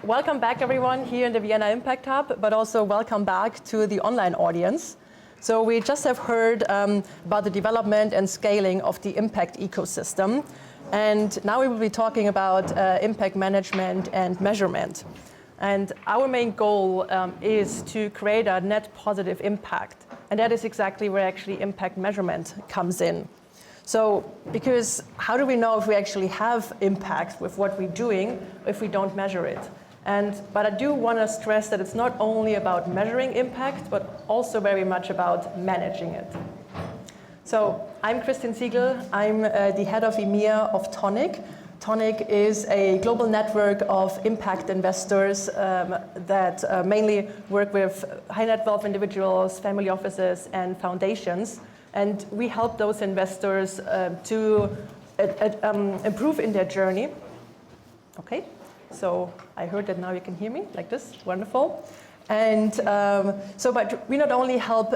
welcome back everyone here in the Vienna Impact Hub, but also welcome back to the online audience. So we just have heard about the development and scaling of the impact ecosystem. And now we will be talking about impact management and measurement. And our main goal is to create a net positive impact. And that is exactly where actually impact measurement comes in. So, because how do we know if we actually have impact with what we're doing if we don't measure it? But I do want to stress that it's not only about measuring impact, but also very much about managing it. So, I'm Kristin Siegel. I'm the head of EMEA of Toniic. Toniic is a global network of impact investors that mainly work with high net wealth individuals, family offices, and foundations. And we help those investors to improve in their journey. Okay, so I heard that now you can hear me like this, wonderful. And but we not only help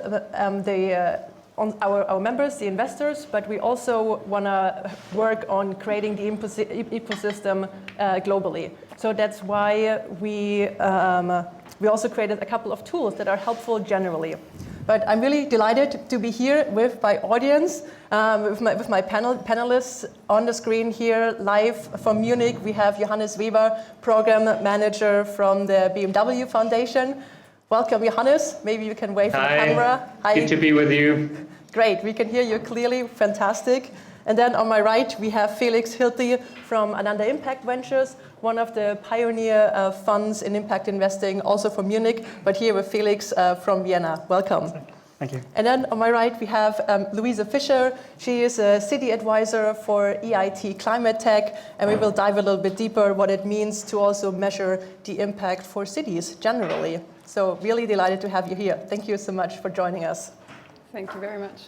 our members, the investors, but we also want to work on creating the ecosystem globally. So that's why we also created a couple of tools that are helpful generally. But I'm really delighted to be here with my audience, with my panelists on the screen here live from Munich. We have Johannes Weber, Program Manager from the BMW Foundation. Welcome, Johannes. Maybe you can wave to the camera. Hi, good to be with you. Great, we can hear you clearly, fantastic. And then on my right, we have Felix Hilti from Ananda Impact Ventures, one of the pioneer funds in impact investing, also from Munich, but here with Felix from Vienna. Welcome. Thank you. And then on my right, we have Luise Fischer. She is a city advisor for EIT Climate-KIC, and we will dive a little bit deeper what it means to also measure the impact for cities generally. So really delighted to have you here. Thank you so much for joining us. Thank you very much.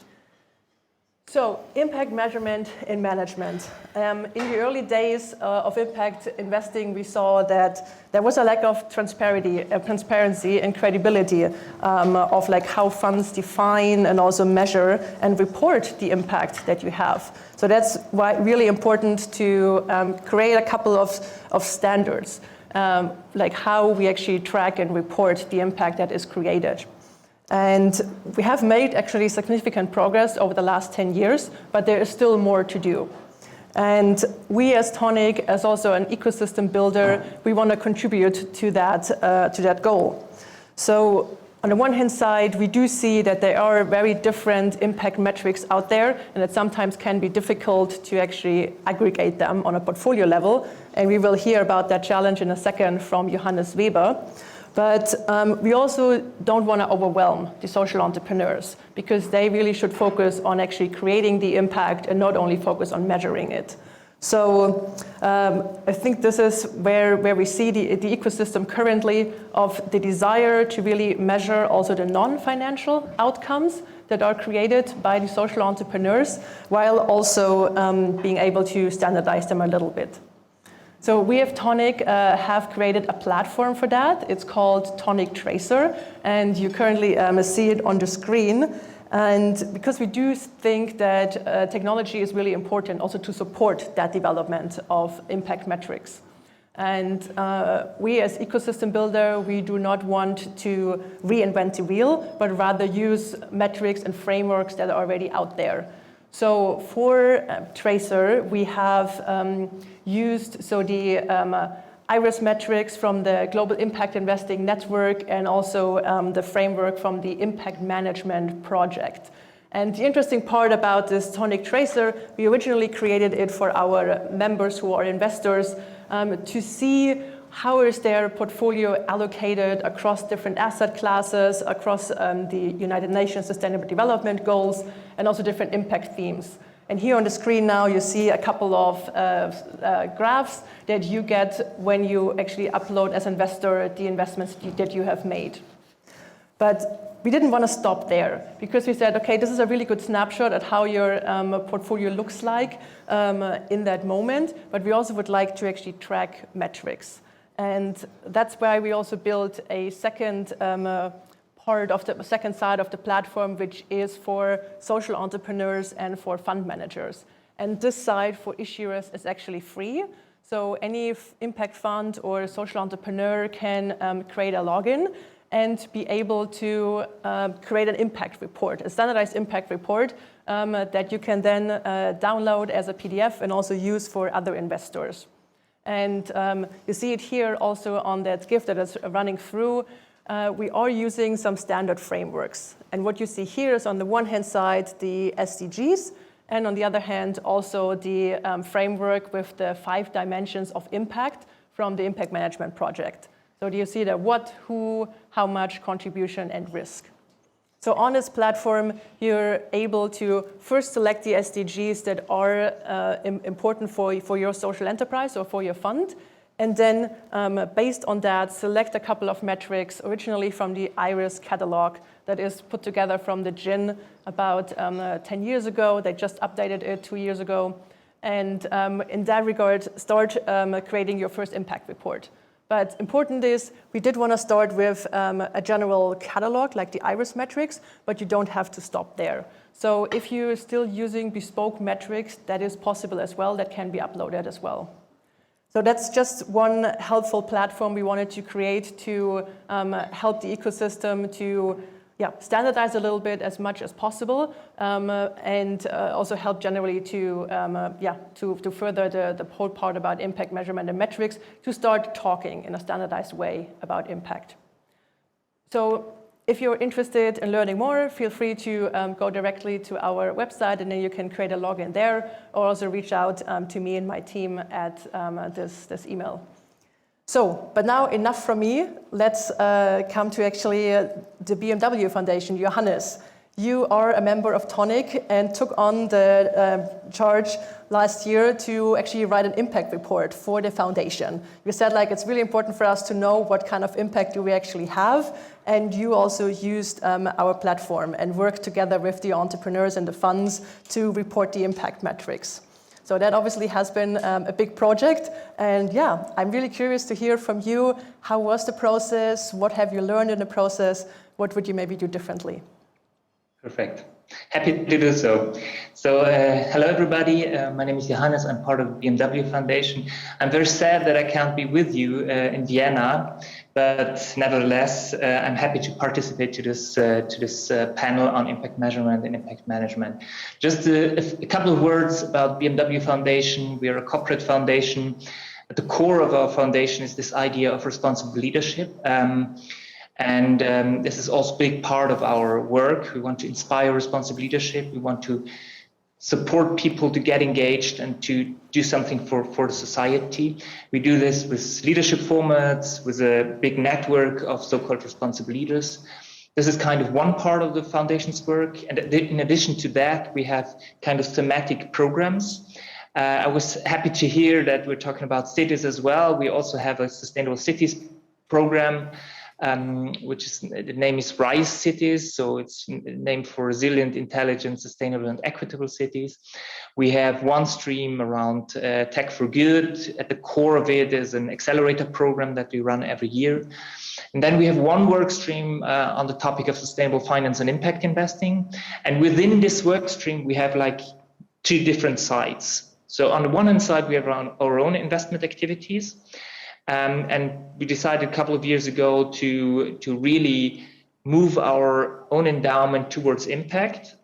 So, impact measurement in management. In the early days of impact investing, we saw that there was a lack of transparency and credibility of like how funds define and also measure and report the impact that you have. So that's why really important to create a couple of standards, like how we actually track and report the impact that is created. And we have made actually significant progress over the last 10 years, but there is still more to do. And we as Toniic, as also an ecosystem builder, we want to contribute to that goal. So on the one hand side, we do see that there are very different impact metrics out there, and it sometimes can be difficult to actually aggregate them on a portfolio level. And we will hear about that challenge in a second from Johannes Weber. But we also don't want to overwhelm the social entrepreneurs because they really should focus on actually creating the impact and not only focus on measuring it. So I think this is where we see the ecosystem currently of the desire to really measure also the non-financial outcomes that are created by the social entrepreneurs, while also being able to standardize them a little bit. So we at Toniic have created a platform for that. It's called Toniic Tracer, and you currently see it on the screen. And because we do think that technology is really important also to support that development of impact metrics. And we as ecosystem builder, we do not want to reinvent the wheel, but rather use metrics and frameworks that are already out there. So for Tracer, we have used the IRIS metrics from the Global Impact Investing Network and also the framework from the Impact Management Project. And the interesting part about this Toniic Tracer, we originally created it for our members who are investors to see how is their portfolio allocated across different asset classes, across the United Nations Sustainable Development Goals, and also different impact themes. And here on the screen now you see a couple of graphs that you get when you actually upload as investor the investments that you have made. But we didn't want to stop there because we said, okay, this is a really good snapshot at how your portfolio looks like in that moment, but we also would like to actually track metrics. And that's why we also built a second part of the second side of the platform, which is for social entrepreneurs and for fund managers. And this side for issuers is actually free. So any impact fund or social entrepreneur can create a login and be able to create an impact report, a standardized impact report that you can then download as a PDF and also use for other investors. And you see it here also on that GIF that is running through. We are using some standard frameworks. And what you see here is on the one hand side, the SDGs, and on the other hand, also the framework with the 5 dimensions of impact from the impact management project. So do you see the what, who, how much, contribution, and risk? So on this platform, you're able to first select the SDGs that are important for your social enterprise or for your fund, and then based on that, select a couple of metrics originally from the IRIS catalog that is put together from the GIN about 10 years ago. They just updated it 2 years ago. And in that regard, start creating your first impact report. But important is, we did want to start with a general catalog like the IRIS metrics, but you don't have to stop there. So if you're still using bespoke metrics, that is possible as well, that can be uploaded as well. So that's just one helpful platform we wanted to create to help the ecosystem to standardize a little bit as much as possible, and also help generally to further the whole part about impact measurement and metrics, to start talking in a standardized way about impact. So if you're interested in learning more, feel free to go directly to our website, and then you can create a login there, or also reach out to me and my team at this email. So, but now enough from me. Let's come to actually the BMW Foundation. Johannes, you are a member of Toniic and took on the charge last year to actually write an impact report for the foundation. You said it's really important for us to know what kind of impact do we actually have, and you also used our platform and worked together with the entrepreneurs and the funds to report the impact metrics. So that obviously has been a big project, and I'm really curious to hear from you. How was the process? What have you learned in the process? What would you maybe do differently? Perfect. Happy to do so. So hello everybody, my name is Johannes, I'm part of the BMW Foundation. I'm very sad that I can't be with you in Vienna, but nevertheless, I'm happy to participate to this panel on impact measurement and impact management. Just a couple of words about BMW Foundation. We are a corporate foundation. At the core of our foundation is this idea of responsible leadership. And this is also a big part of our work. We want to inspire responsible leadership. We want to support people to get engaged and to do something for the society. We do this with leadership formats, with a big network of so-called responsible leaders. This is kind of one part of the foundation's work. And in addition to that, we have kind of thematic programs. I was happy to hear that we're talking about cities as well. We also have a sustainable cities program, which is, the name is RISE Cities, so it's named for resilient, intelligent, sustainable, and equitable cities. We have one stream around tech for good. At the core of it is an accelerator program that we run every year. And then we have one work stream on the topic of sustainable finance and impact investing. And within this work stream, we have 2 different sides. So on the one hand side, we have our own investment activities. And we decided a couple of years ago to really move our own endowment towards impact,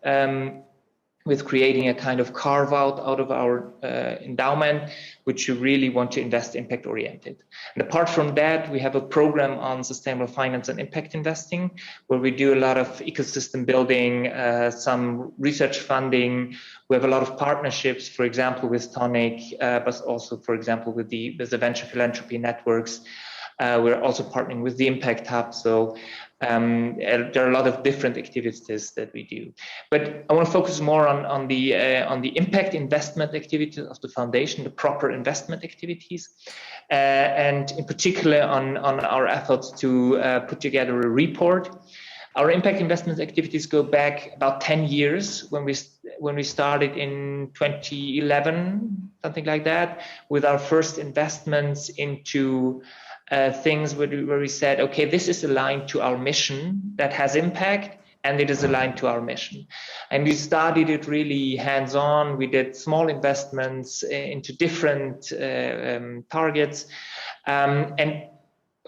with creating a kind of carve out of our endowment, which you really want to invest impact oriented. And apart from that, we have a program on sustainable finance and impact investing, where we do a lot of ecosystem building, some research funding. We have a lot of partnerships, for example, with Toniic, but also, for example, with the venture philanthropy networks. We're also partnering with the Impact Hub. So there are a lot of different activities that we do. But I want to focus more on the impact investment activities of the foundation, the proper investment activities, and in particular on our efforts to put together a report. Our impact investment activities go back about 10 years when we started in 2011, something like that, with our first investments into things where we said, okay, this is aligned to our mission that has impact, and it is aligned to our mission. And we started it really hands-on. We did small investments into different targets, and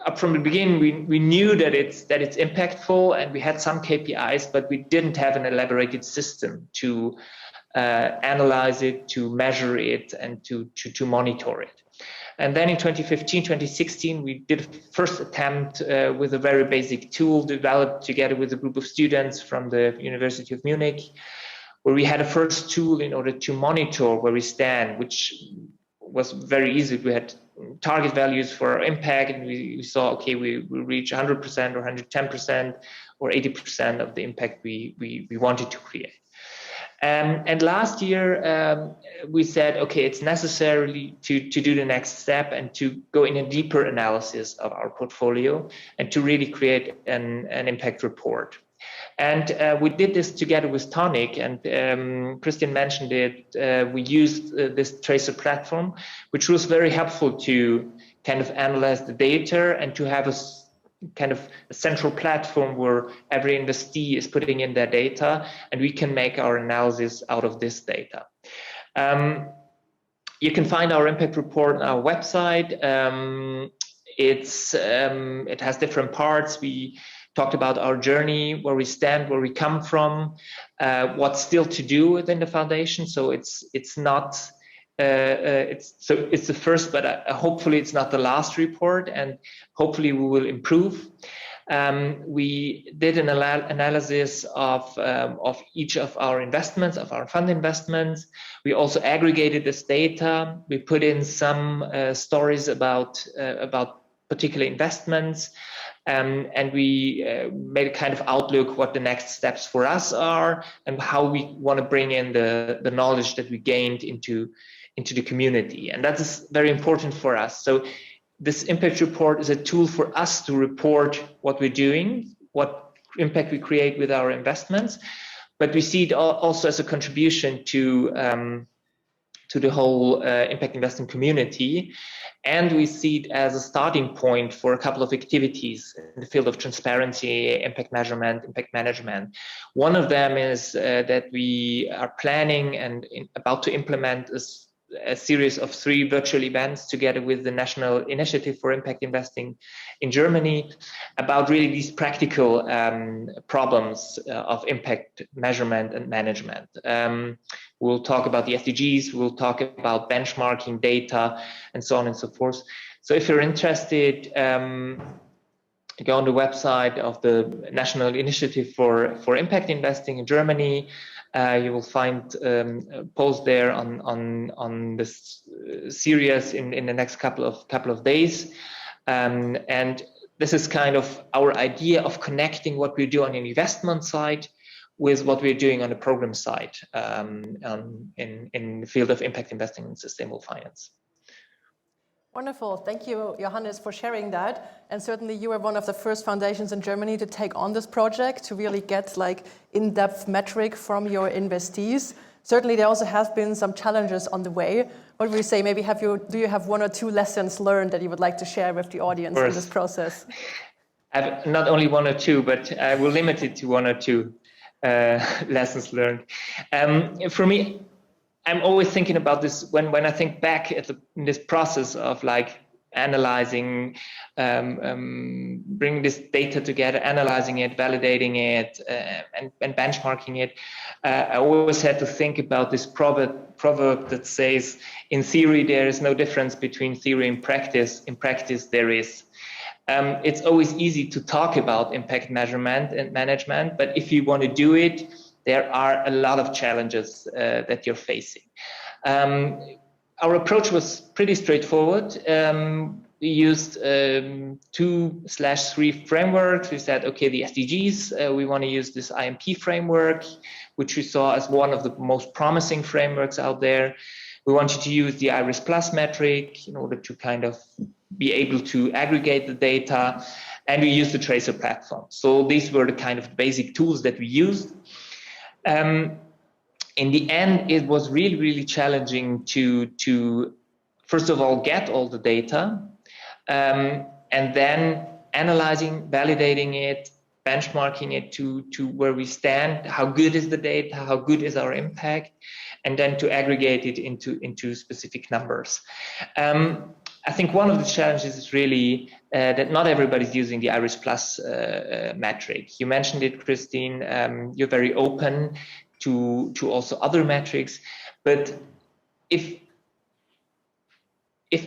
up from the beginning, we knew that it's impactful, and we had some KPIs, but we didn't have an elaborated system to analyze it, to measure it, and to monitor it. And then in 2015, 2016, we did a first attempt with a very basic tool developed together with a group of students from the University of Munich, where we had a first tool in order to monitor where we stand, which was very easy. We had target values for our impact, and we saw, okay, we reach 100% or 110% or 80% of the impact we wanted to create. And last year, we said, okay, it's necessary to do the next step and to go in a deeper analysis of our portfolio and to really create an impact report. And we did this together with Toniic, and Kristin mentioned it. We used this tracer platform, which was very helpful to kind of analyze the data and to have a kind of a central platform where every investee is putting in their data, and we can make our analysis out of this data. You can find our impact report on our website. It has different parts. We talked about our journey, where we stand, where we come from, what's still to do within the foundation. So it's not. It's the first, but hopefully it's not the last report, and hopefully we will improve. We did an analysis of each of our investments, of our fund investments. We also aggregated this data. We put in some stories about particular investments, and we made a kind of outlook what the next steps for us are and how we want to bring in the knowledge that we gained into the community. And that is very important for us. So this impact report is a tool for us to report what we're doing, what impact we create with our investments, but we see it also as a contribution to the whole impact investing community. And we see it as a starting point for a couple of activities in the field of transparency, impact measurement, impact management. One of them is that we are planning and about to implement a series of 3 virtual events together with the National Initiative for Impact Investing in Germany about really these practical problems of impact measurement and management. We'll talk about the SDGs, we'll talk about benchmarking data, and so on and so forth. So if you're interested, go on the website of the National Initiative for Impact Investing in Germany. You will find a post there on this series in the next couple of days, and this is kind of our idea of connecting what we do on the investment side with what we're doing on the program side in the field of impact investing and sustainable finance. Wonderful. Thank you, Johannes, for sharing that. And certainly you were one of the first foundations in Germany to take on this project, to really get like in-depth metric from your investees. Certainly there also have been some challenges on the way. What would you say, maybe do you have 1 or 2 lessons learned that you would like to share with the audience in this process? I have not only 1 or 2, but I will limit it to 1 or 2 lessons learned. For me, I'm always thinking about this when I think back at this process of like analyzing, bringing this data together, analyzing it, validating it, and benchmarking it. I always had to think about this proverb that says, in theory, there is no difference between theory and practice. In practice, there is. It's always easy to talk about impact measurement and management, but if you want to do it, there are a lot of challenges that you're facing. Our approach was pretty straightforward. We used 2/3 frameworks. We said, okay, the SDGs, we want to use this IMP framework, which we saw as one of the most promising frameworks out there. We wanted to use the IRIS Plus metric in order to kind of be able to aggregate the data, and we used the tracer platform. So these were the kind of basic tools that we used. In the end, it was really, really challenging to first of all, get all the data, and then analyzing, validating it, benchmarking it to where we stand, how good is the data, how good is our impact, and then to aggregate it into specific numbers. I think one of the challenges is really that not everybody's using the IRIS Plus metric. You mentioned it, Kristin. You're very open to also other metrics, but if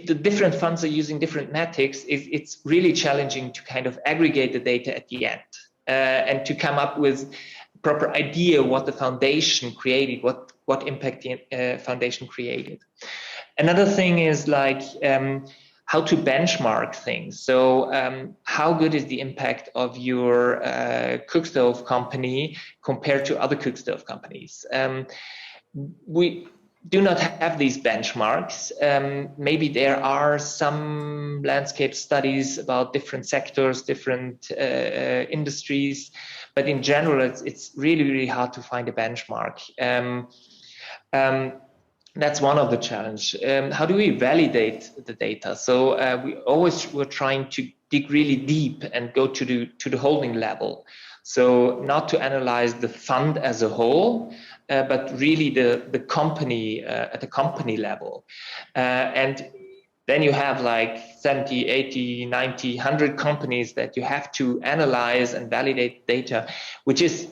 the different funds are using different metrics, it's really challenging to kind of aggregate the data at the end and to come up with a proper idea what the foundation created, what impact the foundation created. Another thing is like how to benchmark things. So how good is the impact of your cookstove company compared to other cookstove companies? We do not have these benchmarks. Maybe there are some landscape studies about different sectors, different industries, but in general, it's really, really hard to find a benchmark. That's one of the challenges. How do we validate the data? So we always were trying to dig really deep and go to the holding level. So not to analyze the fund as a whole, but really the company at the company level. And then you have like 70, 80, 90, 100 companies that you have to analyze and validate data, which is,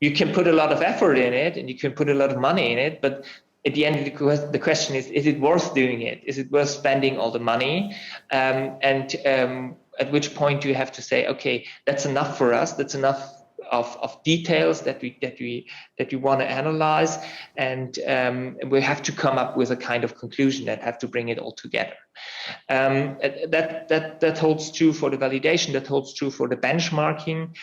you can put a lot of effort in it and you can put a lot of money in it, but at the end, the question is it worth doing it? Is it worth spending all the money? At which point do you have to say, okay, that's enough for us. That's enough of details that we want to analyze, and we have to come up with a kind of conclusion that have to bring it all together. That holds true for the validation. That holds true for the benchmarking.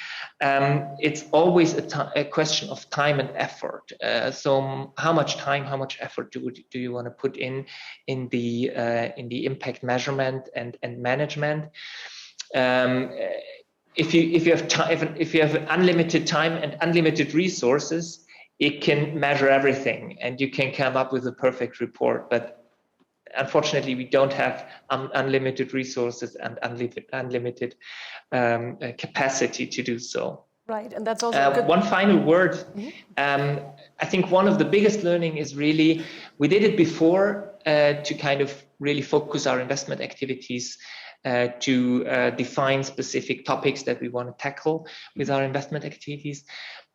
It's always a question of time and effort. So how much time, how much effort do you want to put in the impact measurement and management? If you have unlimited time and unlimited resources, it can measure everything and you can come up with a perfect report. But unfortunately, we don't have unlimited resources and unlimited capacity to do so. Right, and that's also good. One final word. Mm-hmm. I think one of the biggest learning is really, we did it before to kind of really focus our investment activities to define specific topics that we want to tackle with our investment activities.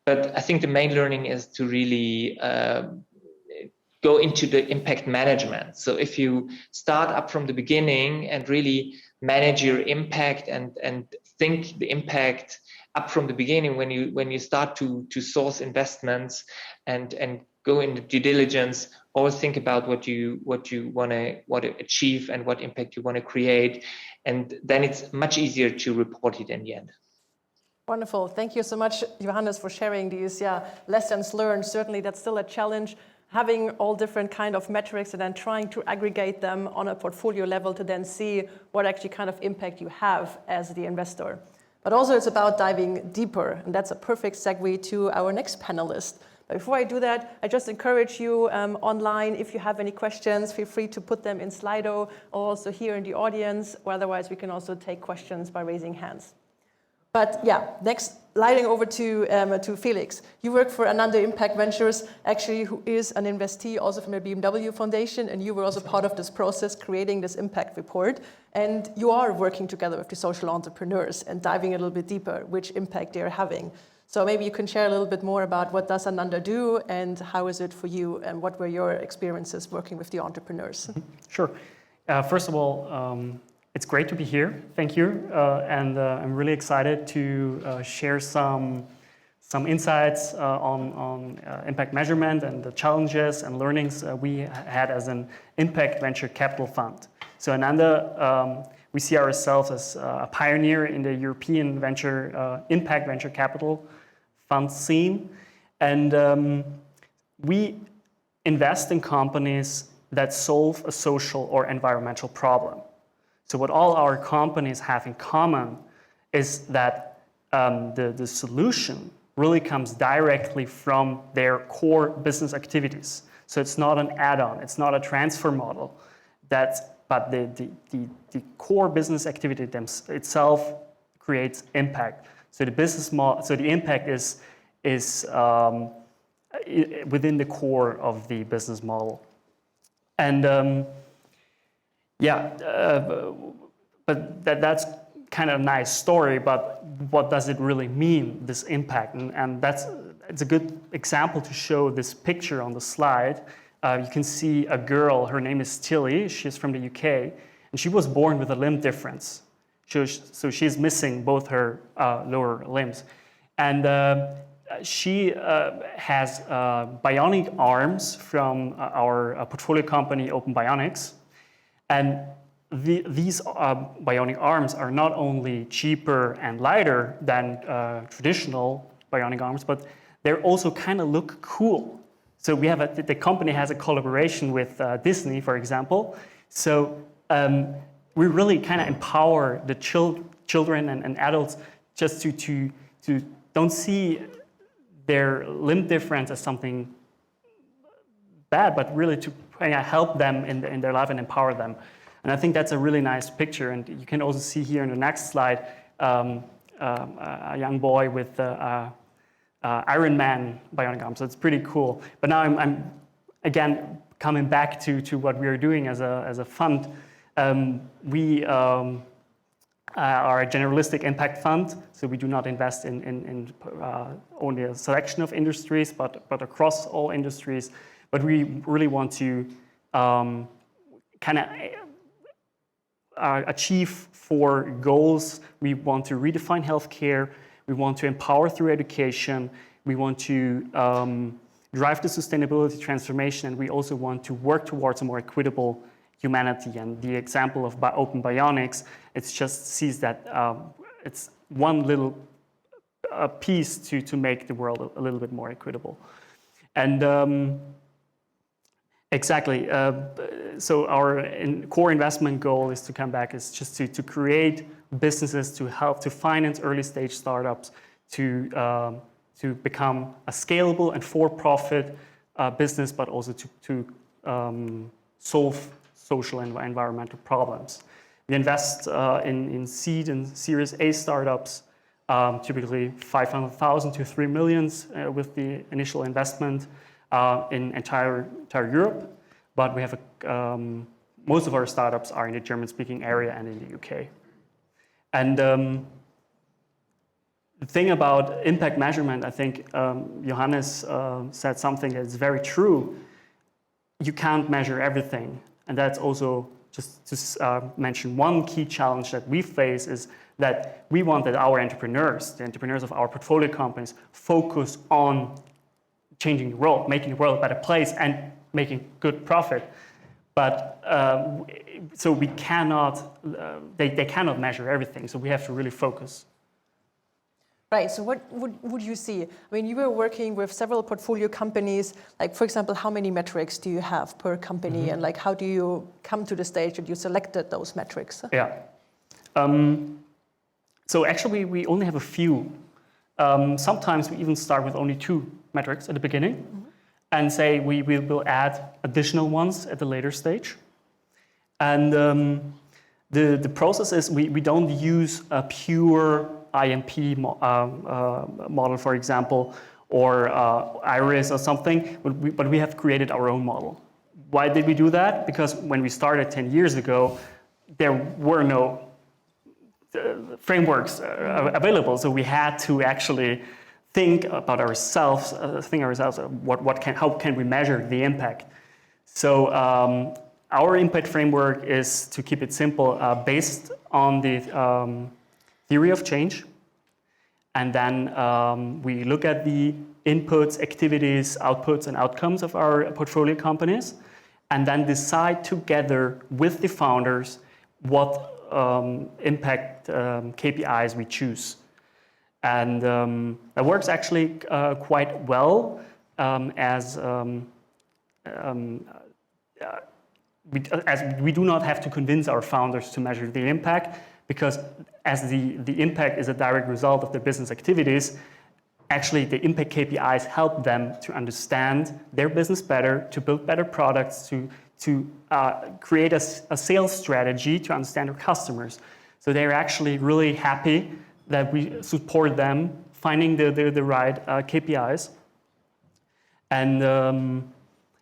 But I think the main learning is to really go into the impact management. So if you start up from the beginning and really manage your impact and think the impact up from the beginning when you start to source investments and go into due diligence, always think about what you want to achieve and what impact you want to create, and then it's much easier to report it in the end. Wonderful. Thank you so much, Johannes, for sharing these lessons learned. Certainly that's still a challenge, having all different kind of metrics and then trying to aggregate them on a portfolio level to then see what actually kind of impact you have as the investor. But also it's about diving deeper, and that's a perfect segue to our next panelist. But before I do that, I just encourage you online, if you have any questions, feel free to put them in Slido or also here in the audience, or otherwise we can also take questions by raising hands. But next, sliding over to Felix. You work for Ananda Impact Ventures, actually, who is an investee also from the BMW Foundation, and you were also part of this process, creating this impact report. And you are working together with the social entrepreneurs and diving a little bit deeper, which impact they're having. So maybe you can share a little bit more about what does Ananda do and how is it for you, and what were your experiences working with the entrepreneurs? Sure. First of all, it's great to be here. Thank you. And I'm really excited to share some insights on impact measurement and the challenges and learnings we had as an impact venture capital fund. So Ananda, we see ourselves as a pioneer in the European impact venture capital fund scene. And we invest in companies that solve a social or environmental problem. So what all our companies have in common is that the solution really comes directly from their core business activities. So it's not an add-on, it's not a transfer model, but the core business activity itself creates impact. So the business model, so the impact is within the core of the business model. And but that's kind of a nice story, but what does it really mean, this impact? And it's a good example to show this picture on the slide. You can see a girl, her name is Tilly, she's from the UK, and she was born with a limb difference. So she's missing both her lower limbs. And she has bionic arms from our portfolio company, Open Bionics. And these bionic arms are not only cheaper and lighter than traditional bionic arms, but they also kind of look cool. So we have the company has a collaboration with Disney, for example. So we really kind of empower the children and adults just to don't see their limb difference as something bad, but really to help them in their life and empower them. And I think that's a really nice picture. And you can also see here in the next slide a young boy with Iron Man bionic arm. So it's pretty cool. But now I'm again coming back to what we are doing as a fund. We are a generalistic impact fund, so we do not invest in only a selection of industries, but across all industries. But we really want to kind of achieve 4 goals. We want to redefine healthcare. We want to empower through education. We want to drive the sustainability transformation, and we also want to work towards a more equitable humanity. And the example of Open Bionics, it just sees that it's one little piece to make the world a little bit more equitable. And exactly, so our core investment goal is to come back, is just to create businesses to help to finance early stage startups to become a scalable and for-profit business, but also to solve social and environmental problems. We invest in seed and Series A startups, typically 500,000 to 3 million with the initial investment in entire Europe. But we have most of our startups are in the German-speaking area and in the UK. And the thing about impact measurement, I think Johannes said something that's very true. You can't measure everything. And that's also, just to mention one key challenge that we face, is that we want that our entrepreneurs, the entrepreneurs of our portfolio companies, focus on changing the world, making the world a better place and making good profit. But so we cannot, they cannot measure everything. So we have to really focus. Right, so what would you see? I mean, you were working with several portfolio companies, like for example, how many metrics do you have per company? And like, how do you come to the stage that you selected those metrics? Yeah, so actually we only have a few. Sometimes we even start with only 2 metrics at the beginning and say we will add additional ones at the later stage. And the process is we don't use a pure IMP model, for example, or IRIS or something, but we have created our own model. Why did we do that? Because when we started 10 years ago, there were no frameworks available, so we had to actually think about ourselves, how can we measure the impact? So our impact framework is, to keep it simple, based on the theory of change, and then we look at the inputs, activities, outputs, and outcomes of our portfolio companies, and then decide together with the founders what impact KPIs we choose. And that works actually quite well, as we do not have to convince our founders to measure the impact, because as the impact is a direct result of their business activities, actually the impact KPIs help them to understand their business better, to build better products, to create a sales strategy, to understand their customers. So they're actually really happy that we support them finding the right KPIs. And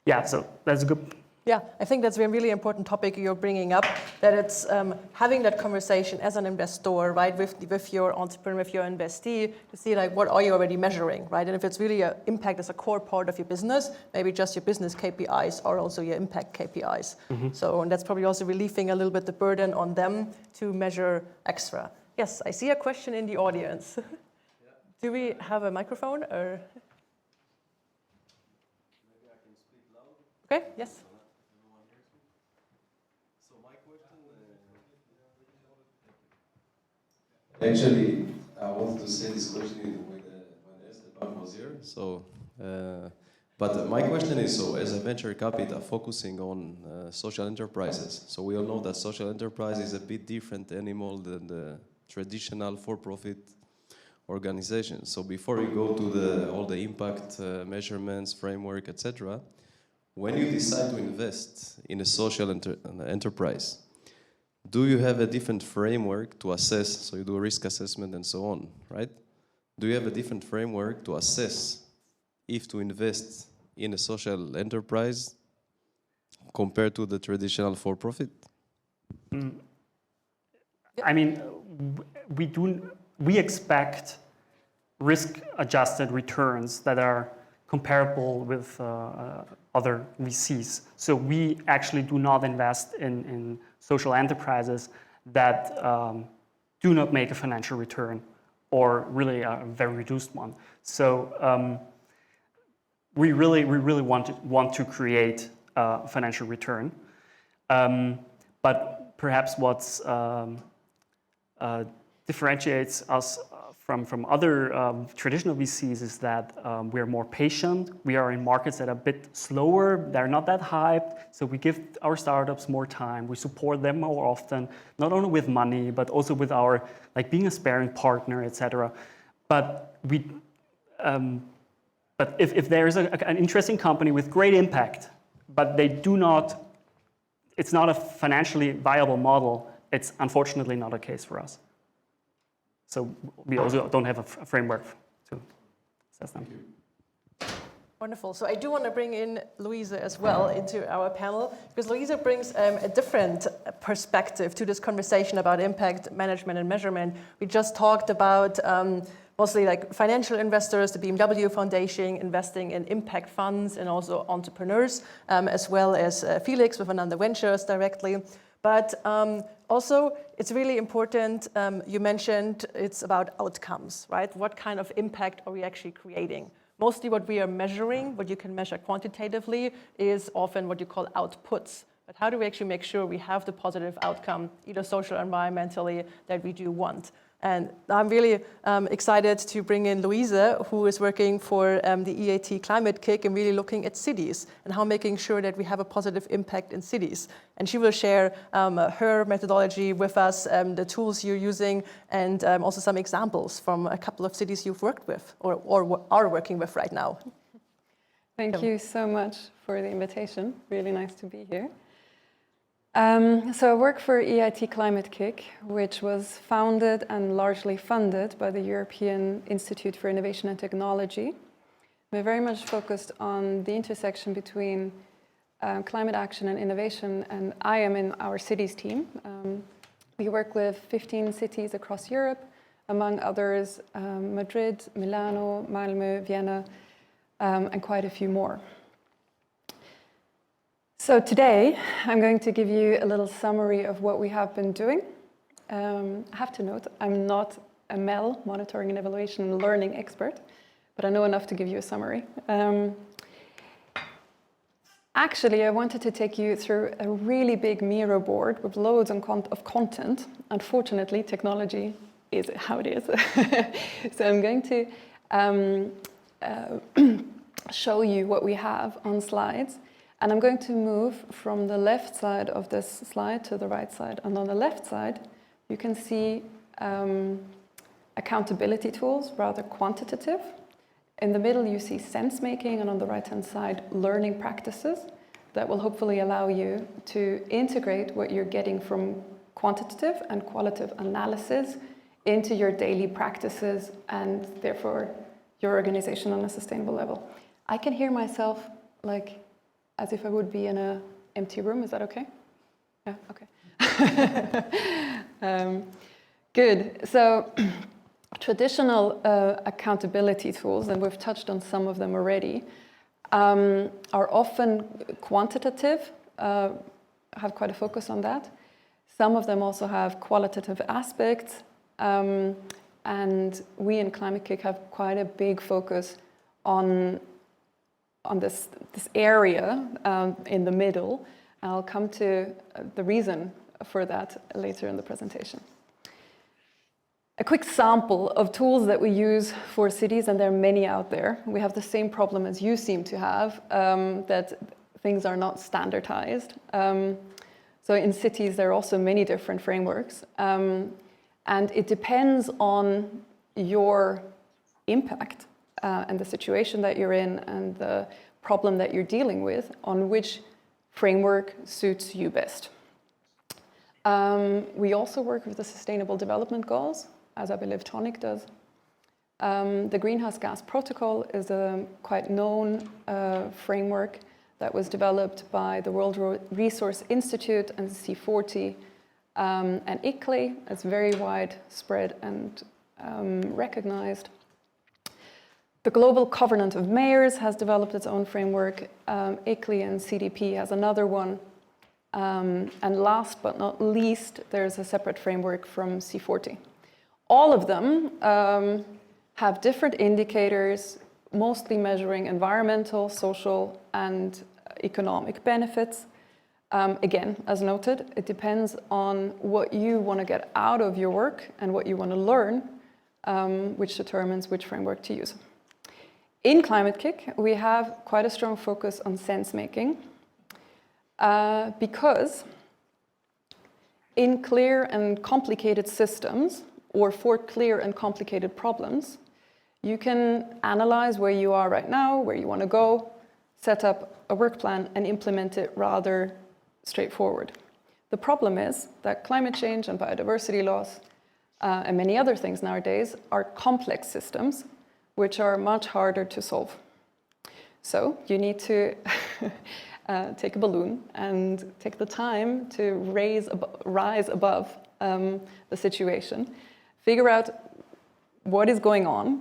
yeah, so that's a good. Yeah, I think that's a really important topic you're bringing up, that it's having that conversation as an investor, right, with your entrepreneur, with your investee, to see like what are you already measuring, right? And if it's really an impact as a core part of your business, maybe just your business KPIs or also your impact KPIs. So, and that's probably also relieving a little bit the burden on them to measure extra. Yes, I see a question in the audience. Do we have a microphone or? Maybe I can speak loud. Okay, yes. Actually, I wanted to say this question when Esteban was here. So, but my question is, so as a venture capital focusing on social enterprises, so we all know that social enterprise is a bit different animal than the traditional for-profit organizations. So before you go to all the impact measurements, framework, etc., when you decide to invest in a social enterprise, do you have a different framework to assess? So you do a risk assessment and so on, right? Do you have a different framework to assess if to invest in a social enterprise compared to the traditional for-profit? I mean, we expect risk-adjusted returns that are comparable with other VCs. So we actually do not invest in social enterprises that do not make a financial return or really a very reduced one. So we really want to create a financial return. But perhaps what's differentiates us from other traditional VCs is that we're more patient. We are in markets that are a bit slower. They're not that hyped. So we give our startups more time. We support them more often, not only with money, but also with our, like being a sparring partner, etc. But if there is an interesting company with great impact, but they do not, it's not a financially viable model, it's unfortunately not a case for us. So we also don't have a framework to assess them. Wonderful. So I do want to bring in Luise as well into our panel, because Luise brings a different perspective to this conversation about impact management and measurement. We just talked about mostly like financial investors, the BMW Foundation, investing in impact funds and also entrepreneurs, as well as Felix with Ananda Ventures directly. But also, it's really important, you mentioned it's about outcomes, right? What kind of impact are we actually creating? Mostly what we are measuring, what you can measure quantitatively, is often what you call outputs. But how do we actually make sure we have the positive outcome, either social or environmentally, that we do want? And I'm really excited to bring in Luise, who is working for the EAT Climate-KIC and really looking at cities and how making sure that we have a positive impact in cities. And she will share her methodology with us, the tools you're using, and also some examples from a couple of cities you've worked with or are working with right now. Thank you so much for the invitation. Really nice to be here. So I work for EIT Climate-KIC, which was founded and largely funded by the European Institute for Innovation and Technology. We're very much focused on the intersection between climate action and innovation, and I am in our cities team. We work with 15 cities across Europe, among others Madrid, Milano, Malmö, Vienna, and quite a few more. So today, I'm going to give you a little summary of what we have been doing. I have to note, I'm not a MEL, monitoring and evaluation and learning expert, but I know enough to give you a summary. Actually, I wanted to take you through a really big Miro board with loads of content. Unfortunately, technology is how it is. So I'm going to show you what we have on slides. And I'm going to move from the left side of this slide to the right side. And on the left side, you can see accountability tools, rather quantitative. In the middle, you see sense making, and on the right-hand side, learning practices that will hopefully allow you to integrate what you're getting from quantitative and qualitative analysis into your daily practices and therefore your organization on a sustainable level. I can hear myself like as if I would be in an empty room. Is that okay? Yeah, okay. Good. So traditional accountability tools, and we've touched on some of them already, are often quantitative, have quite a focus on that. Some of them also have qualitative aspects, and we in Climate-KIC have quite a big focus on this area in the middle. I'll come to the reason for that later in the presentation. A quick sample of tools that we use for cities, and there are many out there. We have the same problem as you seem to have, that things are not standardized. So in cities, there are also many different frameworks. And it depends on your impact and the situation that you're in and the problem that you're dealing with on which framework suits you best. We also work with the Sustainable Development Goals, as I believe Toniic does. The Greenhouse Gas Protocol is a quite known framework that was developed by the World Resource Institute and C40 and ICLEI. It's very widespread and recognized. The Global Covenant of Mayors has developed its own framework. ICLEI and CDP has another one. And last but not least, there's a separate framework from C40. All of them have different indicators, mostly measuring environmental, social, and economic benefits. Again, as noted, it depends on what you want to get out of your work and what you want to learn, which determines which framework to use. In Climate-KIC, we have quite a strong focus on sense-making because in clear and complicated systems, or for clear and complicated problems, you can analyze where you are right now, where you want to go, set up a work plan, and implement it rather straightforward. The problem is that climate change and biodiversity loss and many other things nowadays are complex systems which are much harder to solve. So you need to take a balloon and take the time to rise above the situation, figure out what is going on,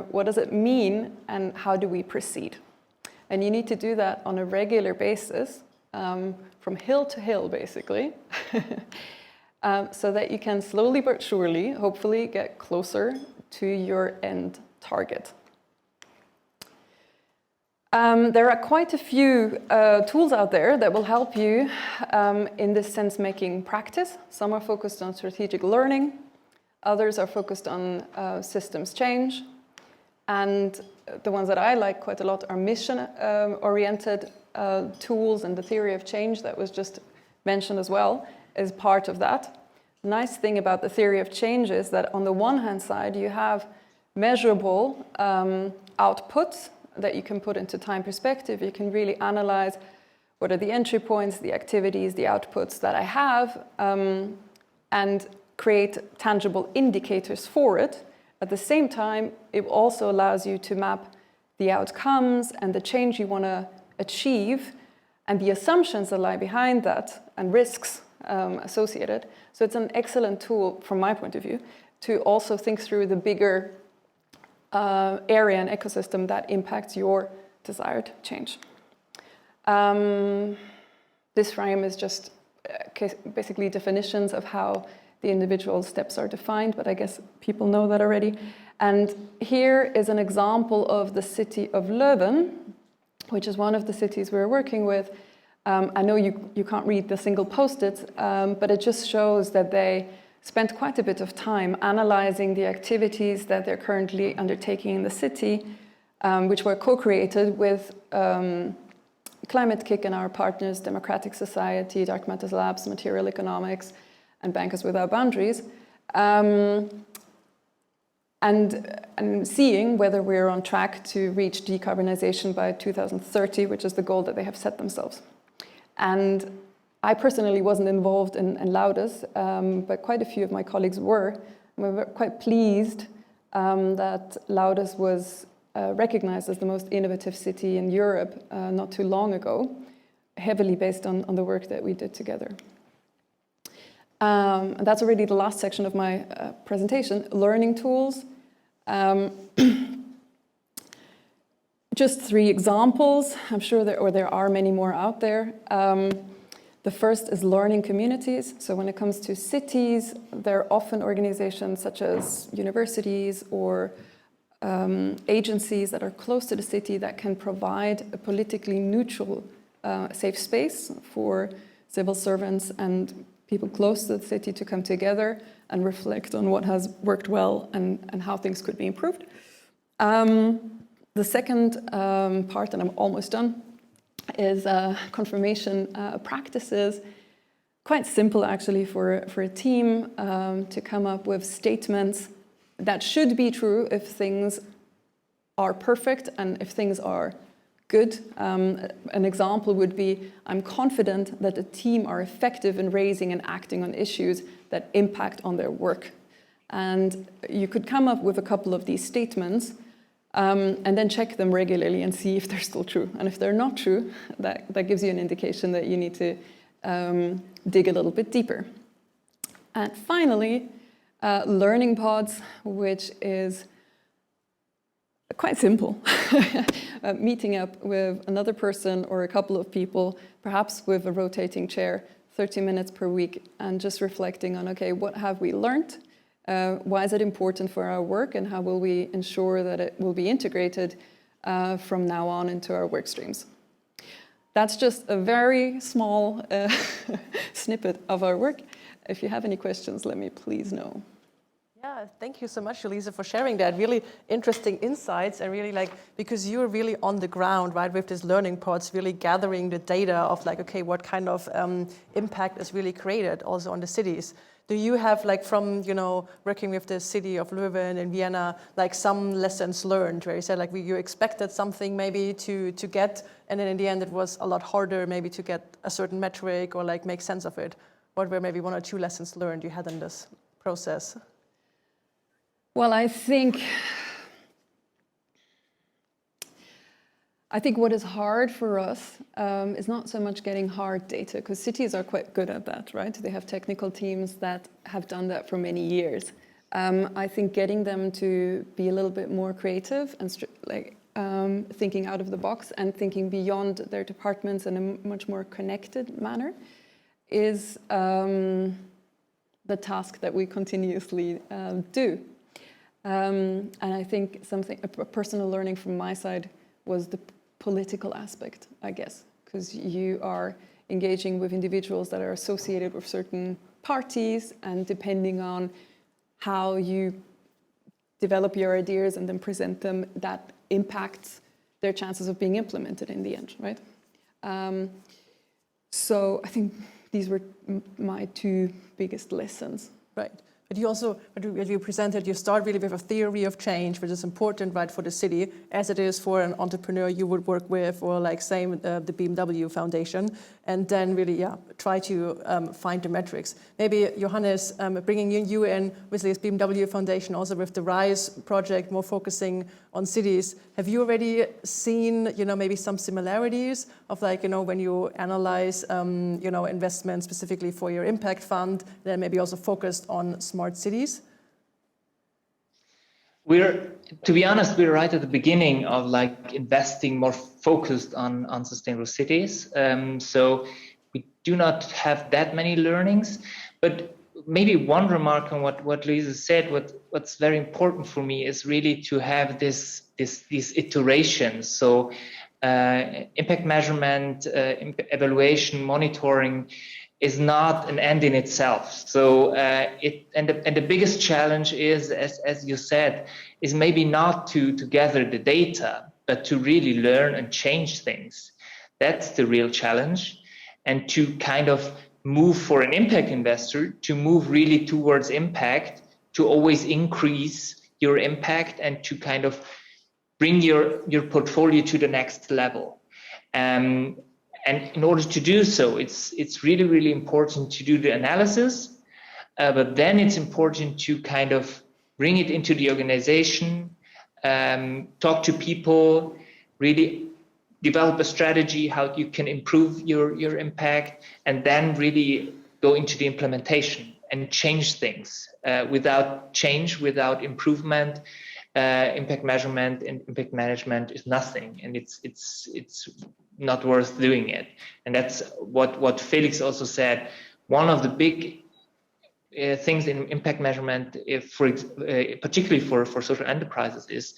what does it mean, and how do we proceed. And you need to do that on a regular basis, from hill to hill, basically, so that you can slowly but surely, hopefully, get closer to your end target. There are quite a few tools out there that will help you in this sense-making practice. Some are focused on strategic learning, others are focused on systems change, and the ones that I like quite a lot are mission-oriented tools, and the theory of change that was just mentioned as well is part of that. The nice thing about the theory of change is that on the one hand side, you have measurable outputs that you can put into time perspective. You can really analyze what are the entry points, the activities, the outputs that I have, and create tangible indicators for it. At the same time, it also allows you to map the outcomes and the change you want to achieve and the assumptions that lie behind that and risks associated. So it's an excellent tool from my point of view to also think through the bigger area and ecosystem that impacts your desired change. This frame is just basically definitions of how the individual steps are defined, but I guess people know that already. And here is an example of the city of Leuven, which is one of the cities we're working with. I know you can't read the single post-its, but it just shows that they spent quite a bit of time analyzing the activities that they're currently undertaking in the city, which were co-created with Climate-KIC and our partners, Democratic Society, Dark Matters Labs, Material Economics, and Bankers Without Boundaries, and seeing whether we're on track to reach decarbonization by 2030, which is the goal that they have set themselves. And I personally wasn't involved in Laudes, but quite a few of my colleagues were. We're quite pleased that Laudes was recognized as the most innovative city in Europe not too long ago, heavily based on the work that we did together. And that's already the last section of my presentation, learning tools. Just 3 examples. I'm sure there are many more out there. The first is learning communities. So when it comes to cities, there are often organizations such as universities or agencies that are close to the city that can provide a politically neutral, safe space for civil servants and people close to the city to come together and reflect on what has worked well and how things could be improved. The second part, and I'm almost done, is confirmation practices. Quite simple actually for a team to come up with statements that should be true if things are perfect and if things are good. An example would be, I'm confident that the team are effective in raising and acting on issues that impact on their work. And you could come up with a couple of these statements and then check them regularly and see if they're still true. And if they're not true, that gives you an indication that you need to dig a little bit deeper. And finally, learning pods, which is quite simple. Meeting up with another person or a couple of people, perhaps with a rotating chair, 30 minutes per week, and just reflecting on, okay, what have we learned? Why is it important for our work, and how will we ensure that it will be integrated from now on into our work streams? That's just a very small snippet of our work. If you have any questions, let me please know. Yeah, thank you so much, Luise, for sharing that. Really interesting insights, and really because you're really on the ground, right, with these learning pods, really gathering the data of okay, what kind of impact is really created also on the cities. Do you have from, working with the city of Leuven and Vienna, some lessons learned where you said you expected something maybe to get, and then in the end it was a lot harder maybe to get a certain metric or make sense of it? What were maybe 1 or 2 lessons learned you had in this process? Well, I think what is hard for us is not so much getting hard data, because cities are quite good at that, right? They have technical teams that have done that for many years. I think getting them to be a little bit more creative and thinking out of the box and thinking beyond their departments in a much more connected manner is the task that we continuously do. And I think a personal learning from my side was the political aspect, I guess, because you are engaging with individuals that are associated with certain parties, and depending on how you develop your ideas and then present them, that impacts their chances of being implemented in the end, right? So I think these were my 2 biggest lessons. Right. But you also, as you presented, you start really with a theory of change, which is important, right, for the city, as it is for an entrepreneur you would work with, or same the BMW Foundation, and then really, try to find the metrics. Maybe Johannes, bringing you in with this BMW Foundation, also with the RISE project, more focusing on cities. Have you already seen, maybe some similarities of when you analyze, investment specifically for your impact fund, then maybe also focused on smart cities? To be honest, we're right at the beginning of investing more focused on sustainable cities. So we do not have that many learnings, but maybe one remark on what Luise said. What's very important for me is really to have these iterations. So impact measurement, evaluation, monitoring is not an end in itself. So the biggest challenge is, as you said, is maybe not to gather the data, but to really learn and change things. That's the real challenge. And to kind of move for an impact investor, to move really towards impact, to always increase your impact and to kind of bring your portfolio to the next level. And in order to do so, it's really, really important to do the analysis, but then it's important to kind of bring it into the organization, talk to people, really develop a strategy how you can improve your impact, and then really go into the implementation and change things. Without change, without improvement, impact measurement and impact management is nothing, and it's not worth doing it. And that's what Felix also said. One of the big things in impact measurement, particularly for social enterprises, is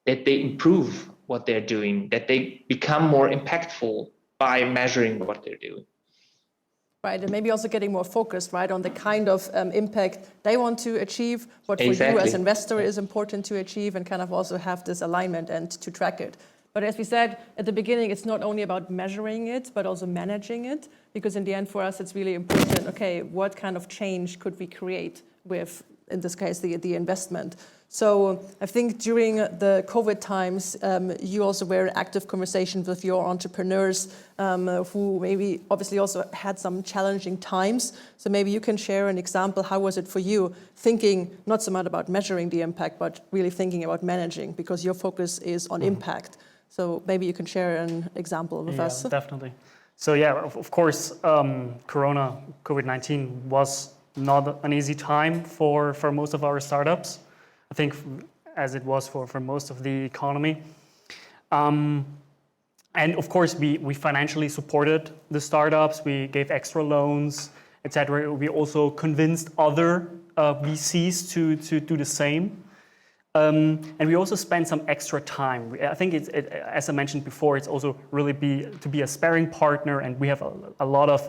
that they improve what they're doing, that they become more impactful by measuring what they're doing. Right, and maybe also getting more focused, right, on the kind of impact they want to achieve, what for you as investor is important to achieve, and kind of also have this alignment and to track it. But as we said at the beginning, it's not only about measuring it, but also managing it, because in the end for us, it's really important, okay, what kind of change could we create with, in this case, the investment? So I think during the COVID times, you also were in active conversations with your entrepreneurs who maybe obviously also had some challenging times. So maybe you can share an example. How was it for you, thinking not so much about measuring the impact, but really thinking about managing, because your focus is on impact. So maybe you can share an example with us. Yeah, definitely. So yeah, of course, COVID-19 was not an easy time for most of our startups. I think as it was for most of the economy. And of course, we financially supported the startups. We gave extra loans, etc. We also convinced other VCs to do the same. And we also spent some extra time. I think, as I mentioned before, it's also really to be a sparring partner, and we have a lot of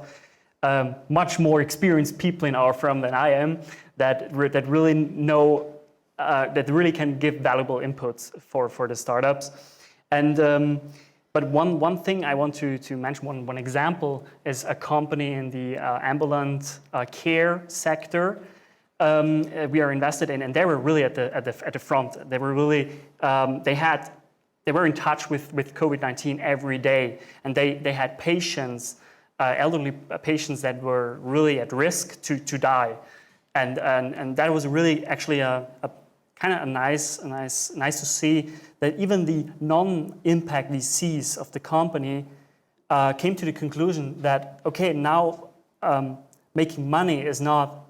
much more experienced people in our firm than I am that really know, that really can give valuable inputs for the startups. And but one thing I want to mention, one example, is a company in the ambulant care sector. We are invested in, and they were really at the front. They were really they were in touch with COVID-19 every day, and they had patients, elderly patients that were really at risk to die, and that was really actually a kind of nice to see that even the non-impact VCs of the company came to the conclusion that, okay, now making money is not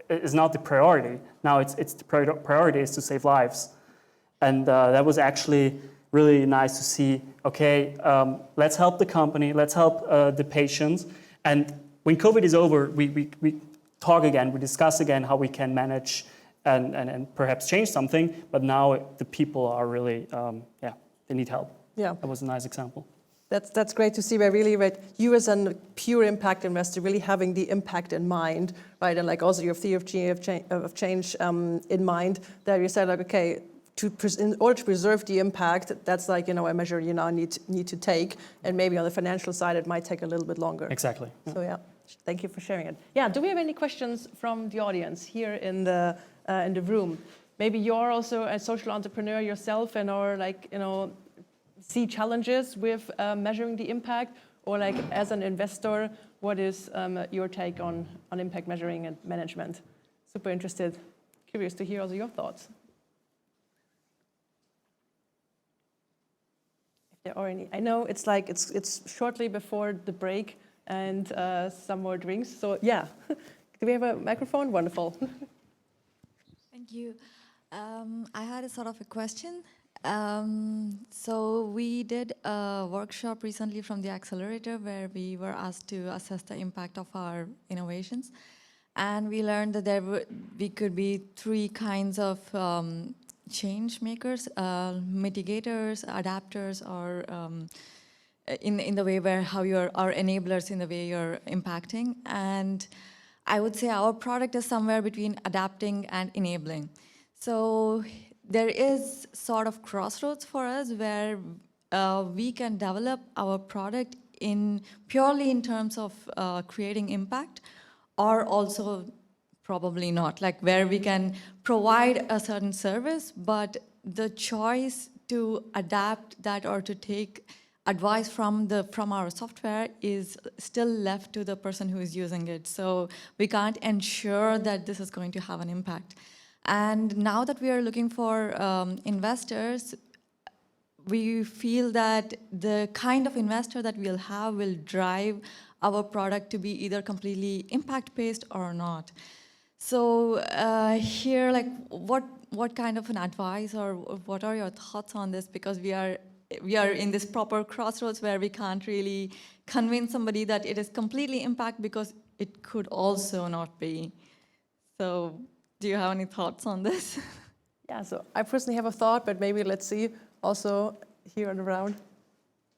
the priority. Now it's the priority is to save lives. And that was actually really nice to see, okay, let's help the company, let's help the patients. And when COVID is over, we talk again, we discuss again how we can manage and perhaps change something, but now the people are really, they need help. Yeah, that was a nice example. That's great to see. Where really, right, you as a pure impact investor, really having the impact in mind, right, and like also your theory of change in mind. That you said, like, okay, in order to preserve the impact, that's like, a measure you now need to take, and maybe on the financial side, it might take a little bit longer. Exactly. So yeah, thank you for sharing it. Yeah, do we have any questions from the audience here in the room? Maybe you're also a social entrepreneur yourself, and or like, see challenges with measuring the impact, or like as an investor, what is your take on impact measuring and management? Super interested, curious to hear also your thoughts. If there are any, I know it's like it's shortly before the break and some more drinks. So yeah, do we have a microphone? Wonderful. Thank you. I had a sort of a question. So we did a workshop recently from the accelerator where we were asked to assess the impact of our innovations, and we learned that we could be three kinds of change makers: mitigators, adapters, or in the way where how you're are enablers in the way you're impacting. And I would say our product is somewhere between adapting and enabling. So there is sort of crossroads for us where we can develop our product purely in terms of creating impact, or also probably not, like where we can provide a certain service, but the choice to adapt that or to take advice from our software is still left to the person who is using it. So we can't ensure that this is going to have an impact. And now that we are looking for investors, we feel that the kind of investor that we'll have will drive our product to be either completely impact-based or not. So here, like, what kind of an advice or what are your thoughts on this? Because we are in this proper crossroads where we can't really convince somebody that it is completely impact because it could also not be. So do you have any thoughts on this? Yeah, so I personally have a thought, but maybe let's see also here and around.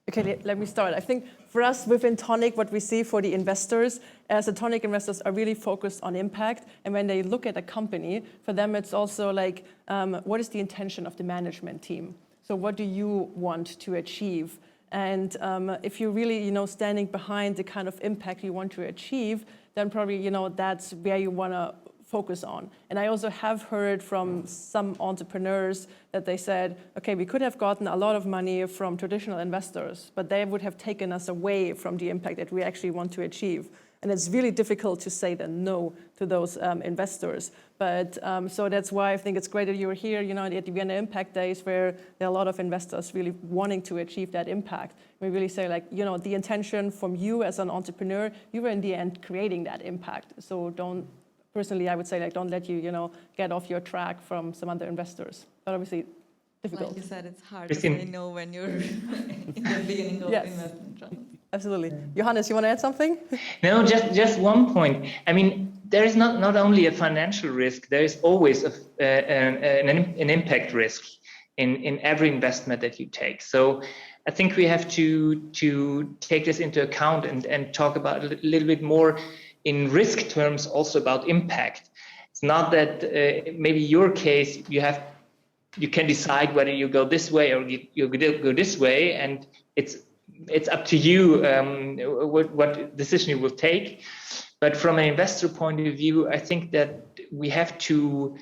Okay, let me start. I think for us within Toniic, what we see for the investors, as the Toniic investors are really focused on impact. And when they look at a company, for them it's also like, what is the intention of the management team? So what do you want to achieve? And if you're really, standing behind the kind of impact you want to achieve, then probably, that's where you want to focus on. And I also have heard from some entrepreneurs that they said, okay, we could have gotten a lot of money from traditional investors, but they would have taken us away from the impact that we actually want to achieve. And it's really difficult to say then no to those investors. But so that's why I think it's great that you're here, at the Vienna Impact Days, where there are a lot of investors really wanting to achieve that impact. We really say, like, the intention from you as an entrepreneur, you were in the end creating that impact. So personally, I would say, like, don't let you, get off your track from some other investors. But obviously, difficult. Like you said, it's hard Kristin. to say no when you're in the beginning of Yes. investment round. Absolutely. Johannes, you want to add something? No, just one point. I mean, there is not only a financial risk, there is always an impact risk in every investment that you take. So I think we have to take this into account and talk about a little bit more in risk terms also about impact. It's not that maybe your case, you can decide whether you go this way or you go this way, and it's up to you what decision you will take. But from an investor point of view, I think that we have to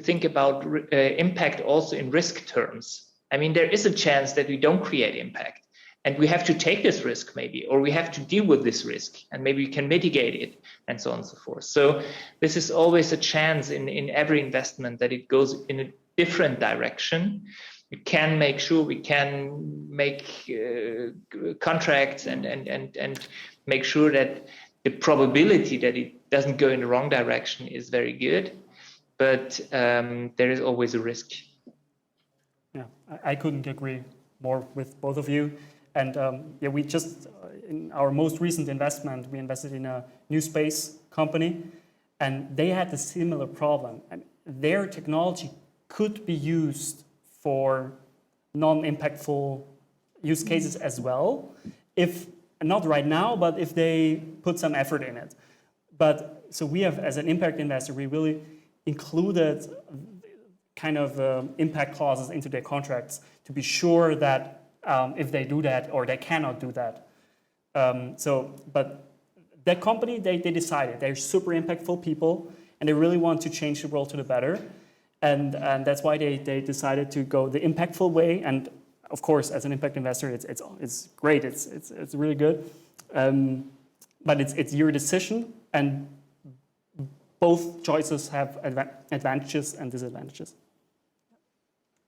think about impact also in risk terms. I mean, there is a chance that we don't create impact, and we have to take this risk maybe, or we have to deal with this risk, and maybe we can mitigate it, and so on and so forth. So this is always a chance in every investment that it goes in a different direction. We can make sure we can make contracts and make sure that the probability that it doesn't go in the wrong direction is very good, but there is always a risk. Yeah, I couldn't agree more with both of you. And we just, in our most recent investment, we invested in a new space company, and they had a similar problem. And their technology could be used for non-impactful use cases as well, if not right now, but if they put some effort in it. But so we have, as an impact investor, we really included kind of impact clauses into their contracts to be sure that if they do that or they cannot do that. But that company, they decided they're super impactful people and they really want to change the world to the better. And that's why they decided to go the impactful way. And of course, as an impact investor, it's great. It's really good. But it's your decision, and both choices have advantages and disadvantages.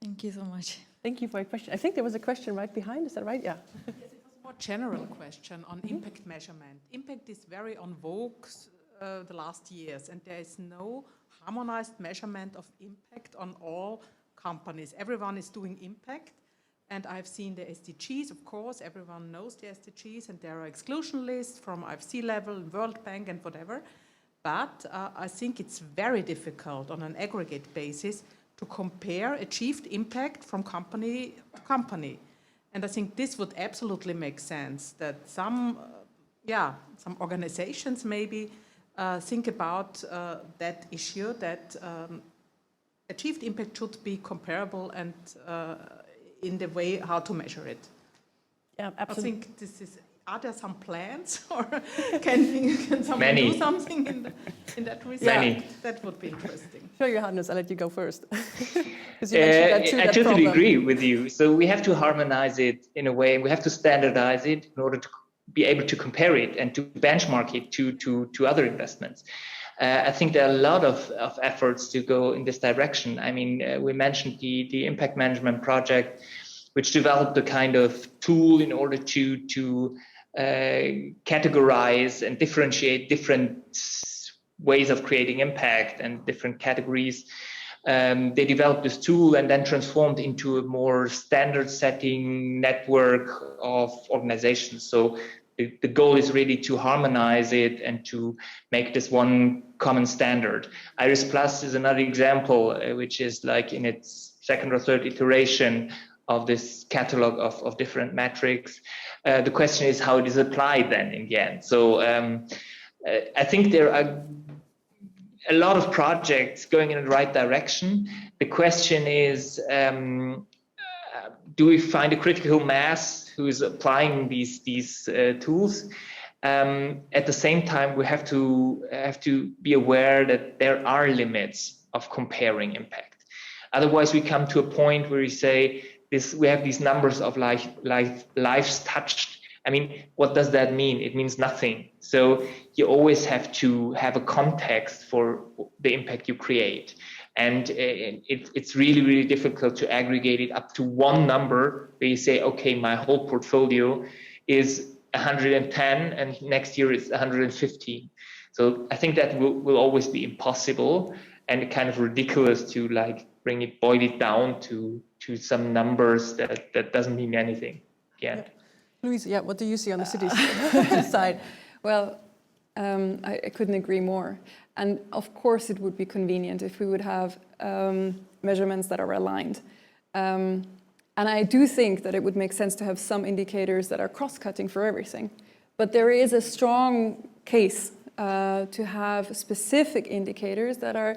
Thank you so much. Thank you for your question. I think there was a question right behind. Is that right? Yeah. Yes, it was a more general question on impact measurement. Impact is very on vogue the last years, and there is no harmonized measurement of impact on all companies. Everyone is doing impact, and I've seen the SDGs, of course, everyone knows the SDGs, and there are exclusion lists from IFC level, World Bank, and whatever. But I think it's very difficult on an aggregate basis to compare achieved impact from company to company. And I think this would absolutely make sense, that some organizations maybe think about that issue, that achieved impact should be comparable and in the way how to measure it. Yeah, absolutely. I think this is Are there some plans, or can someone do something in that respect? That would be interesting. Sure, Johannes, I'll let you go first. I totally agree with you. So we have to harmonize it in a way. We have to standardize it in order to be able to compare it and to benchmark it to other investments. I think there are a lot of efforts to go in this direction. I mean, we mentioned the impact management project, which developed a kind of tool in order to categorize and differentiate different ways of creating impact and different categories. They developed this tool and then transformed into a more standard setting network of organizations. So the goal is really to harmonize it and to make this one common standard. Iris Plus is another example, which is like in its second or third iteration of this catalog of different metrics. The question is how it is applied then in the end. So I think there are a lot of projects going in the right direction. The question is, do we find a critical mass who is applying these tools? At the same time, we have to be aware that there are limits of comparing impact. Otherwise, we come to a point where we say we have these numbers of lives touched. I mean, what does that mean? It means nothing. So you always have to have a context for the impact you create. And it's really, really difficult to aggregate it up to one number where you say, okay, my whole portfolio is 110 and next year it's 115. So I think that will always be impossible and kind of ridiculous to boil it down to some numbers that doesn't mean anything. Yeah. Luise, what do you see on the city's side? Well, I couldn't agree more. And of course, it would be convenient if we would have measurements that are aligned. And I do think that it would make sense to have some indicators that are cross-cutting for everything. But there is a strong case to have specific indicators that are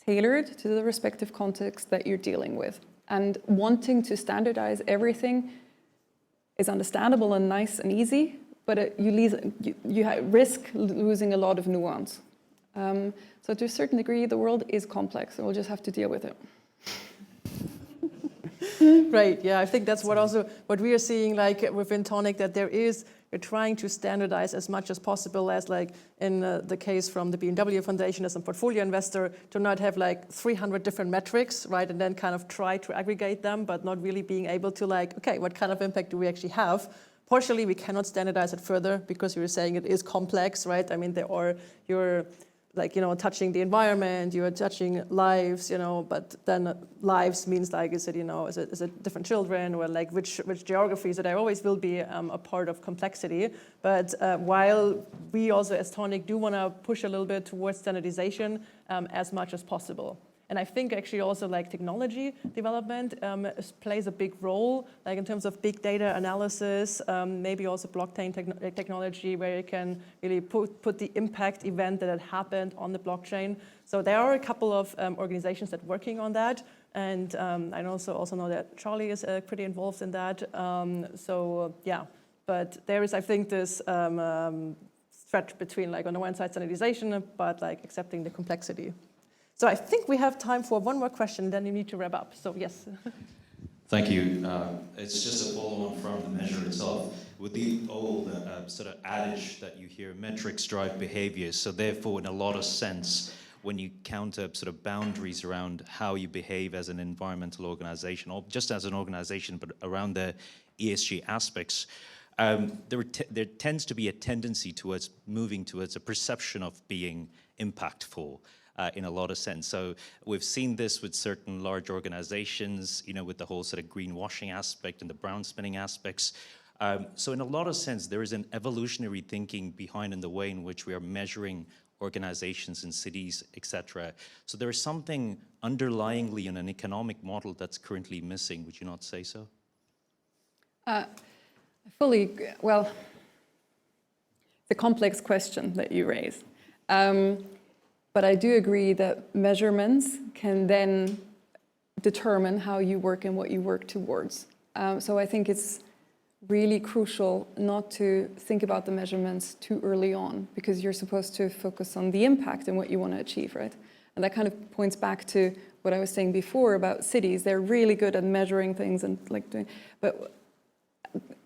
tailored to the respective context that you're dealing with. And wanting to standardize everything is understandable and nice and easy, but you risk losing a lot of nuance. So to a certain degree, the world is complex, and we'll just have to deal with it. Right, yeah, I think that's what we are seeing within Toniic, that we're trying to standardize as much as possible, as in the case from the BMW Foundation as a portfolio investor, to not have 300 different metrics, right, and then kind of try to aggregate them, but not really being able to okay, what kind of impact do we actually have? Partially, we cannot standardize it further because you were saying it is complex, right? I mean, you're touching the environment, you're touching lives, but then lives means is it different children, or which geographies? That always will be a part of complexity. But while we also as Toniic do want to push a little bit towards standardization as much as possible. And I think actually also technology development plays a big role, in terms of big data analysis, maybe also blockchain technology, where you can really put the impact event that had happened on the blockchain. So there are a couple of organizations that are working on that. And I also know that Charlie is pretty involved in that. But there is, I think, this stretch between on the one side standardization, but accepting the complexity. So I think we have time for one more question, then you need to wrap up. So yes. Thank you. It's just a follow-on from the measure itself. With the old sort of adage that you hear, metrics drive behavior. So therefore, in a lot of sense, when you counter sort of boundaries around how you behave as an environmental organization, or just as an organization, but around the ESG aspects, there tends to be a tendency towards moving towards a perception of being impactful. In a lot of sense. So we've seen this with certain large organizations, with the whole sort of greenwashing aspect and the brown spinning aspects. So in a lot of sense, there is an evolutionary thinking behind in the way in which we are measuring organizations in cities, etc. So there is something underlyingly in an economic model that's currently missing. Would you not say so? Well, the complex question that you raise. But I do agree that measurements can then determine how you work and what you work towards. So I think it's really crucial not to think about the measurements too early on, because you're supposed to focus on the impact and what you want to achieve, right? And that kind of points back to what I was saying before about cities. They're really good at measuring things and like doing, but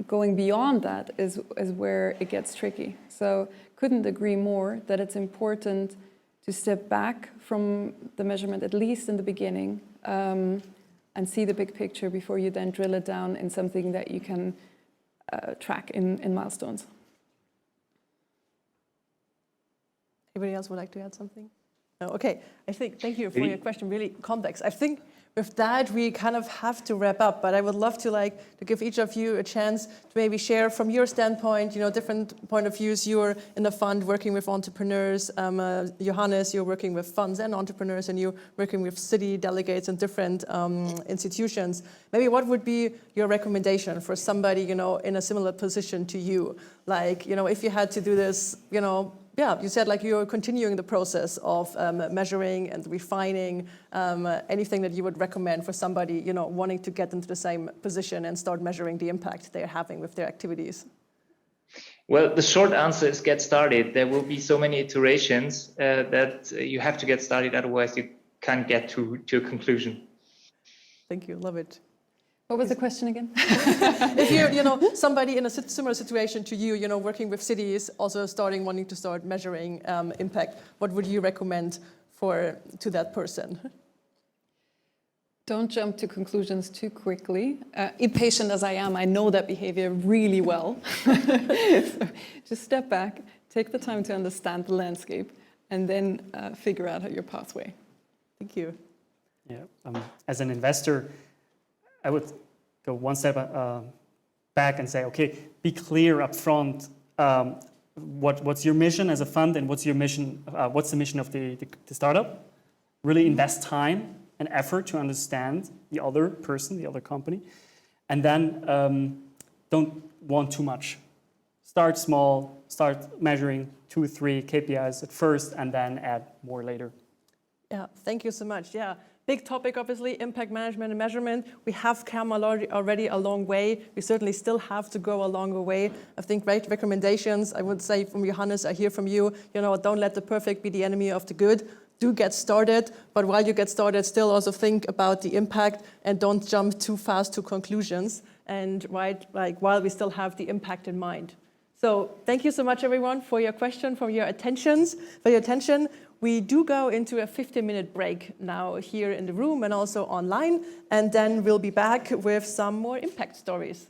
going beyond that is where it gets tricky. So couldn't agree more that it's important to step back from the measurement, at least in the beginning, and see the big picture before you then drill it down in something that you can track in milestones. Anybody else would like to add something? No, okay, thank you for your question, really complex. I think with that, we kind of have to wrap up, but I would love to give each of you a chance to maybe share from your standpoint, different point of views. You're in the fund working with entrepreneurs. Johannes, you're working with funds and entrepreneurs, and you're working with city delegates and different institutions. Maybe what would be your recommendation for somebody, in a similar position to you? Like, if you had to do this, you said you're continuing the process of measuring and refining. Anything that you would recommend for somebody, wanting to get into the same position and start measuring the impact they're having with their activities? Well, the short answer is get started. There will be so many iterations that you have to get started, otherwise you can't get to a conclusion. Thank you, love it. What was the question again? If you're, somebody in a similar situation to you, working with cities, also wanting to start measuring impact, what would you recommend to that person? Don't jump to conclusions too quickly. Impatient as I am, I know that behavior really well. So just step back, take the time to understand the landscape, and then figure out your pathway. Thank you. Yeah, as an investor, I would go one step back and say, okay, be clear up front. What's your mission as a fund, and what's your mission? What's the mission of the startup? Really invest time and effort to understand the other person, the other company, and then don't want too much. Start small. Start measuring 2 or 3 KPIs at first, and then add more later. Yeah, thank you so much. Yeah. Big topic, obviously, impact management and measurement. We have come already a long way. We certainly still have to go a longer way. I think great recommendations, I would say from Johannes, I hear from you, don't let the perfect be the enemy of the good. Do get started, but while you get started, still also think about the impact and don't jump too fast to conclusions. And while we still have the impact in mind. So thank you so much, everyone, for your question, for your attention. We do go into a 15-minute break now here in the room and also online, and then we'll be back with some more impact stories.